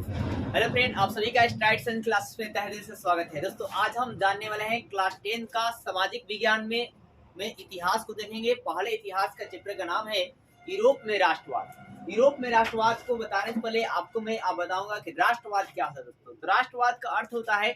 Hello friend, आप सभी का स्टार्ट एंड क्लासेस में तहे दिल से स्वागत है। दोस्तों आज हम जानने वाले हैं क्लास 10 का सामाजिक विज्ञान में इतिहास को देखेंगे। पहले इतिहास का चैप्टर का नाम है यूरोप में राष्ट्रवाद। यूरोप में राष्ट्रवाद को बताने से पहले आपको मैं बताऊंगा कि राष्ट्रवाद क्या होता है। दोस्तों तो राष्ट्रवाद का अर्थ होता है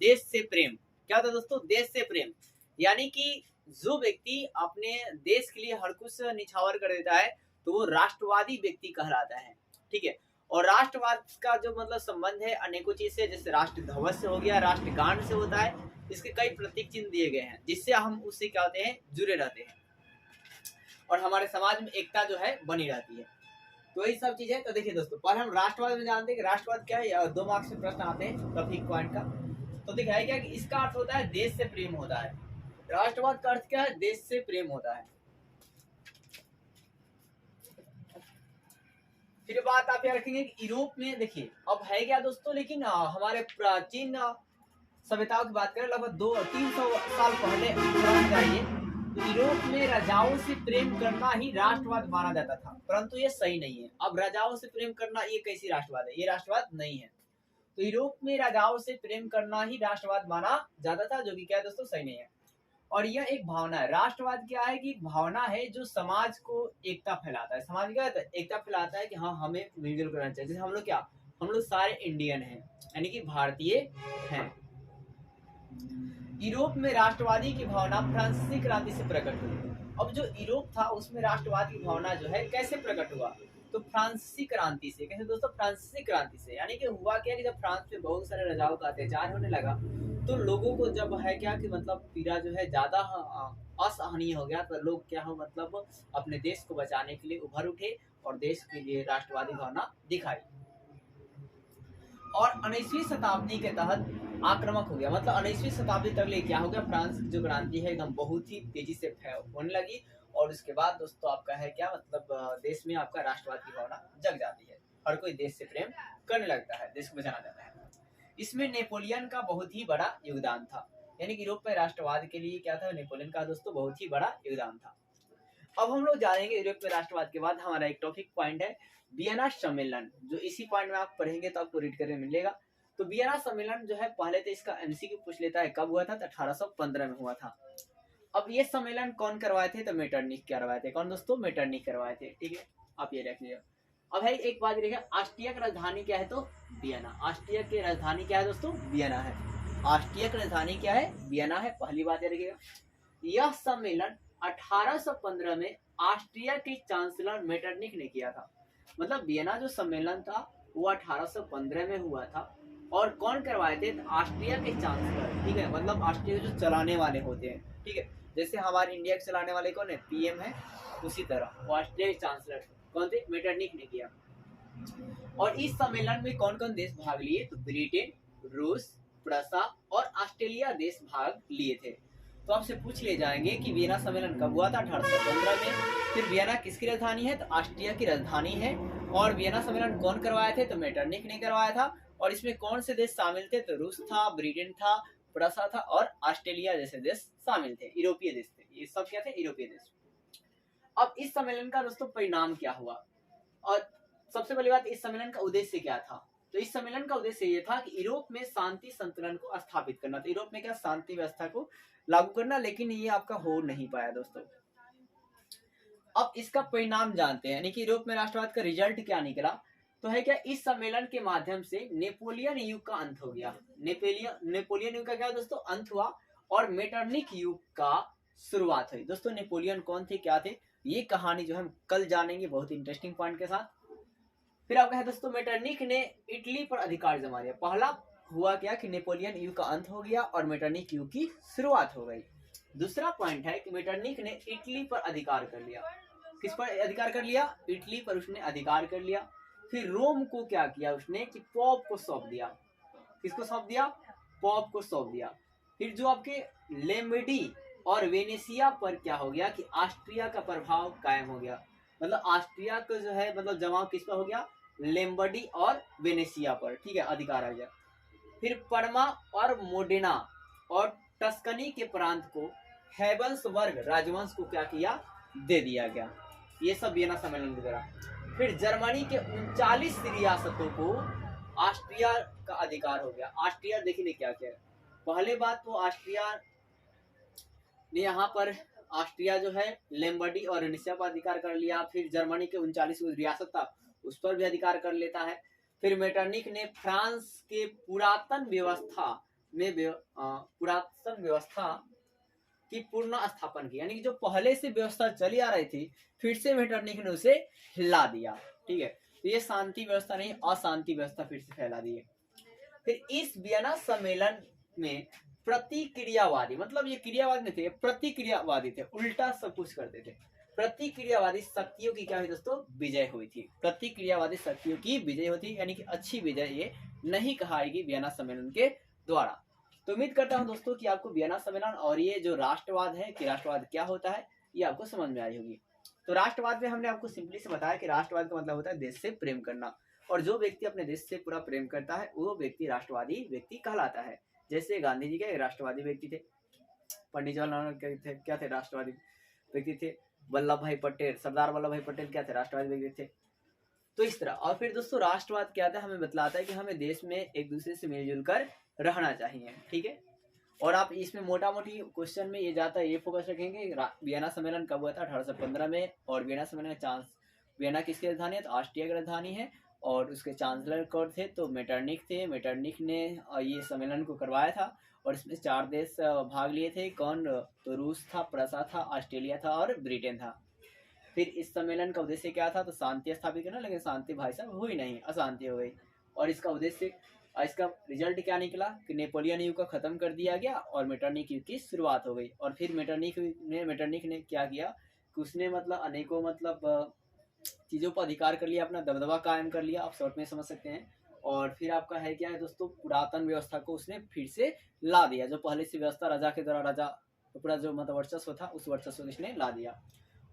देश से प्रेम। क्या होता है दोस्तों? देश से प्रेम, यानी कि जो व्यक्ति अपने देश के लिए हर कुछ निछावर कर देता है तो वो राष्ट्रवादी व्यक्ति कहलाता है। ठीक है। और राष्ट्रवाद का जो मतलब संबंध है अनेकों चीज से, जैसे राष्ट्र ध्वज से हो गया, राष्ट्रगान से होता है। इसके कई प्रतीक चिन्ह दिए गए हैं जिससे हम उससे क्या होते हैं, जुड़े रहते हैं और हमारे समाज में एकता जो है बनी रहती है। तो यही सब चीज है। तो देखिए दोस्तों, पहले हम राष्ट्रवाद में जानते हैं कि राष्ट्रवाद क्या है। 2 मार्क्स में प्रश्न आते हैं टॉपिक पॉइंट का। तो दिखाया क्या कि इसका अर्थ होता है देश से प्रेम होता है। राष्ट्रवाद का अर्थ क्या है? देश से प्रेम होता है। फिर बात आप यहाँ रखेंगे कि यूरोप में, देखिए अब है क्या दोस्तों, लेकिन हमारे प्राचीन सभ्यताओं की बात करें लगभग 200-300 साल पहले जाइए तो यूरोप में राजाओं से प्रेम करना ही राष्ट्रवाद माना जाता था, परंतु ये सही नहीं है। अब राजाओं से प्रेम करना ये कैसी राष्ट्रवाद है? ये राष्ट्रवाद नहीं है। तो यूरोप में राजाओं से प्रेम करना ही राष्ट्रवाद माना जाता था, जो कि क्या है दोस्तों, सही नहीं है। और यह एक भावना है। राष्ट्रवाद क्या है कि एक भावना है जो समाज को एकता फैलाता है। समाज क्या है? एकता फैलाता है कि हाँ हमें मिलजुल करना चाहिए। जैसे हम लोग क्या, हम लोग सारे इंडियन हैं, यानी कि भारतीय हैं। यूरोप में राष्ट्रवादी की भावना फ्रांसीसी क्रांति से प्रकट हुई। अब जो यूरोप था उसमें राष्ट्रवाद की भावना जो है कैसे प्रकट हुआ? तो फ्रांसीसी क्रांति से। कैसे दोस्तों? फ्रांसीसी क्रांति से। यानी कि हुआ क्या कि जब फ्रांस में बहुत सारे राजाओं का अत्याचार होने लगा तो लोगों को जब है क्या कि मतलब पीड़ा जो है ज्यादा असहनीय हो गया, तो लोग क्या हो मतलब अपने देश को बचाने के लिए उभर उठे और देश के लिए राष्ट्रवादी भावना दिखाई। और 19वीं शताब्दी के तहत आक्रामक हो गया। मतलब 19वीं शताब्दी तक ले क्या हो गया, फ्रांस की जो क्रांति है एकदम बहुत ही तेजी से होने लगी। और उसके बाद दोस्तों आपका है क्या मतलब देश में आपका राष्ट्रवाद की भावना जग जाती है। हर कोई देश से प्रेम करने लगता है, देश को बचाना चाहता है। इसमें नेपोलियन का बहुत ही बड़ा योगदान था। यानी कि यूरोप में राष्ट्रवाद के लिए क्या था, नेपोलियन का दोस्तों बहुत ही बड़ा योगदान था। अब हम लोग जानेंगे यूरोप में राष्ट्रवाद के बाद हमारा एक टॉपिक पॉइंट है वियना सम्मेलन, जो इसी पॉइंट में आप पढ़ेंगे तो आपको रीड करने मिलेगा। तो वियना सम्मेलन जो है, पहले तो इसका एमसीक्यू पूछ लेता है कब हुआ था, तो 1815 में हुआ था। अब ये सम्मेलन कौन करवाए थे? तो मेटरनिख करवाए थे। कौन दोस्तों? मेटरनिख करवाए थे। ठीक है, आप ये रख लीजिए। अब है एक बात देखिए, ऑस्ट्रिया की राजधानी क्या है? तो वियना। ऑस्ट्रिया की राजधानी क्या है दोस्तों? वियना है। ऑस्ट्रिया की राजधानी क्या है? वियना है। पहली बात ये रखिएगा। यह सम्मेलन 1815 में ऑस्ट्रिया के चांसलर मेटरनिख ने किया था। मतलब वियना जो सम्मेलन था वो 1815 में हुआ था। और कौन करवाए थे? ऑस्ट्रिया के चांसलर। ठीक है, मतलब ऑस्ट्रिया जो चलाने वाले होते हैं। ठीक है, जैसे हमारे इंडिया के चलाने वाले कौन है? पीएम है। उसी तरह वो ऑस्ट्रिया के चांसलर कौन थे? मेटरनिख ने किया। और इस सम्मेलन में कौन कौन देश भाग लिए? तो ब्रिटेन, रूस, प्रसा और ऑस्ट्रेलिया देश भाग लिए थे। तो आपसे पूछ ले जाएंगे कि वियना सम्मेलन कब हुआ था? 1815 में। फिर वियना किसकी राजधानी है? तो ऑस्ट्रिया की राजधानी है। और वियना सम्मेलन कौन करवाए थे? तो मेटरनिख ने करवाया था। और इसमें कौन से देश शामिल थे? तो रूस था, ब्रिटेन था, प्रसा था और ऑस्ट्रेलिया जैसे देश शामिल थे। यूरोपीय देश थे ये सब। क्या थे? यूरोपीय देश। अब इस सम्मेलन का दोस्तों परिणाम क्या हुआ? और सबसे पहली बात, इस सम्मेलन का उद्देश्य क्या था? तो इस सम्मेलन का उद्देश्य ये था कि यूरोप में शांति संतुलन को स्थापित करना। तो यूरोप में क्या, शांति व्यवस्था को लागू करना, लेकिन ये आपका हो नहीं पाया दोस्तों। अब इसका परिणाम जानते हैं, यानी कि यूरोप में राष्ट्रवाद का रिजल्ट क्या निकला। तो है क्या, इस सम्मेलन के माध्यम से नेपोलियन युग का अंत हो गया। नेपोलियन युग का क्या दोस्तों? अंत हुआ। और मेटरनिख युग का शुरुआत हुई। दोस्तों नेपोलियन कौन थे, क्या थे, ये कहानी जो हम कल जानेंगे बहुत इंटरेस्टिंग पॉइंट के साथ। फिर आपका है दोस्तों, मेटरनिख ने इटली पर अधिकार जमा लिया। पहला हुआ क्या कि नेपोलियन युग का अंत हो गया और मेटरनिख युग की शुरुआत हो गई। दूसरा पॉइंट है कि मेटरनिख ने इटली पर अधिकार कर लिया। किस पर अधिकार कर लिया? इटली पर उसने अधिकार कर लिया। फिर रोम को क्या किया उसने कि पॉप को सौंप दिया। किसको सौंप दिया? पॉप को सौंप दिया। फिर जो आपके लेम्बर्डी और वेनेसिया पर क्या हो गया कि ऑस्ट्रिया का प्रभाव कायम हो गया। मतलब ऑस्ट्रिया का जो है मतलब जमाव किस पर हो गया? लेम्बर्डी और वेनेसिया पर। ठीक है, अधिकार आ गया। फिर परमा और मोडेना और टस्कनी के प्रांत को हैबल्सबर्ग राजवंश को क्या किया? दे दिया गया। ये सब वियना सम्मेलन के द्वारा। फिर जर्मनी के 39 रियासतों को ऑस्ट्रिया का अधिकार हो गया। ऑस्ट्रिया देखिए क्या क्या है। पहले बात तो ऑस्ट्रिया ने यहाँ पर ऑस्ट्रिया जो है लेम्बर्डी और वेनेसिया पर अधिकार कर लिया। फिर जर्मनी के 39 रियासत था उस पर भी अधिकार कर लेता है। फिर मेटरनिक ने फ्रांस के पुरातन व्यवस्था की पूर्ण स्थापन की, यानी कि जो पहले से व्यवस्था चली आ रही थी फिर से मेटरनिक ने उसे हिला दिया। ठीक है, तो ये शांति व्यवस्था नहीं अशांति व्यवस्था फिर से फैला दी है। फिर इस वियना सम्मेलन में प्रतिक्रियावादी, मतलब ये क्रियावादी नहीं थे, प्रतिक्रियावादी थे, उल्टा सब कुछ करते थे। प्रतिक्रियावादी शक्तियों की क्या हुई दोस्तों, विजय हुई थी। प्रतिक्रियावादी शक्तियों की विजय होती, यानी कि अच्छी विजय ये नहीं कहाएगी वियना सम्मेलन के द्वारा। तो उम्मीद करता हूं दोस्तों कि आपको वियना सम्मेलन और ये जो राष्ट्रवाद है कि राष्ट्रवाद क्या होता है ये आपको समझ में आई होगी। तो राष्ट्रवाद में हमने आपको सिंपली से बताया कि राष्ट्रवाद का मतलब होता है देश से प्रेम करना, और जो व्यक्ति अपने देश से पूरा प्रेम करता है वो व्यक्ति राष्ट्रवादी व्यक्ति कहलाता है। जैसे गांधी जी के राष्ट्रवादी व्यक्ति थे, पंडित जवाहरलाल नेहरू क्या थे, राष्ट्रवादी व्यक्ति थे। वल्लभ भाई पटेल, सरदार वल्लभ भाई पटेल क्या थे, राष्ट्रवादी व्यक्ति थे। तो इस तरह। और फिर दोस्तों राष्ट्रवाद क्या था, हमें बतलाता है कि हमें देश में एक दूसरे से मिलजुल कर रहना चाहिए। ठीक है, और आप इसमें मोटा मोटी क्वेश्चन में ये जाता है, ये फोकस रखेंगे वियना सम्मेलन कब हुआ था, 1815 में। और वियना सम्मेलन का वियना किसकी राजधानी है, तो ऑस्ट्रिया की राजधानी है। और उसके चांसलर कौन थे, तो मेटरनिक थे। मेटरनिक ने ये सम्मेलन को करवाया था और इसमें 4 देश भाग लिए थे। कौन, तो रूस था, प्रसा था, ऑस्ट्रेलिया था और ब्रिटेन था। फिर इस सम्मेलन का उद्देश्य क्या था, तो शांति स्थापित करना, लेकिन शांति भाई साहब हुई नहीं, अशांति हो गई। और इसका उद्देश्य, इसका रिजल्ट क्या निकला कि नेपोलियन युग का खत्म कर दिया गया और मेटरनिक युग की शुरुआत हो गई। और फिर मेटरनिक ने क्या किया कि उसने मतलब अनेकों मतलब चीज़ों पर अधिकार कर लिया, अपना दबदबा कायम कर लिया, आप शॉर्ट में समझ सकते हैं। और फिर आपका है क्या है दोस्तों, पुरातन व्यवस्था को उसने फिर से ला दिया। जो पहले से व्यवस्था राजा के द्वारा, राजा तो पूरा जो मतलब वर्चस्व था उस वर्चस्व को इसने ला दिया।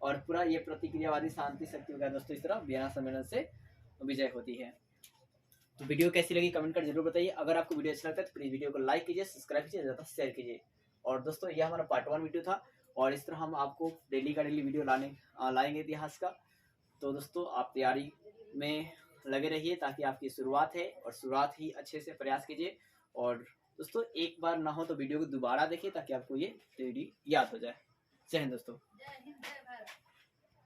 और पूरा ये प्रतिक्रियावादी शांति शक्ति हो गया दोस्तों। इस तरह वियना सम्मेलन से विजय होती है। तो वीडियो कैसी लगी कमेंट कर जरूर बताइए। अगर आपको वीडियो अच्छा लगता है तो प्लीज वीडियो को लाइक कीजिए, सब्सक्राइब कीजिए, ज़्यादा शेयर कीजिए। और दोस्तों ये हमारा पार्ट 1 वीडियो था और इस तरह हम आपको डेली का डेली वीडियो लाएंगे इतिहास का। तो दोस्तों आप तैयारी में लगे रहिए ताकि आपकी शुरुआत है और शुरुआत ही अच्छे से प्रयास कीजिए। और दोस्तों एक बार ना हो तो वीडियो को दोबारा देखिए ताकि आपको ये थ्योरी याद हो जाए। जय हिंद दोस्तों।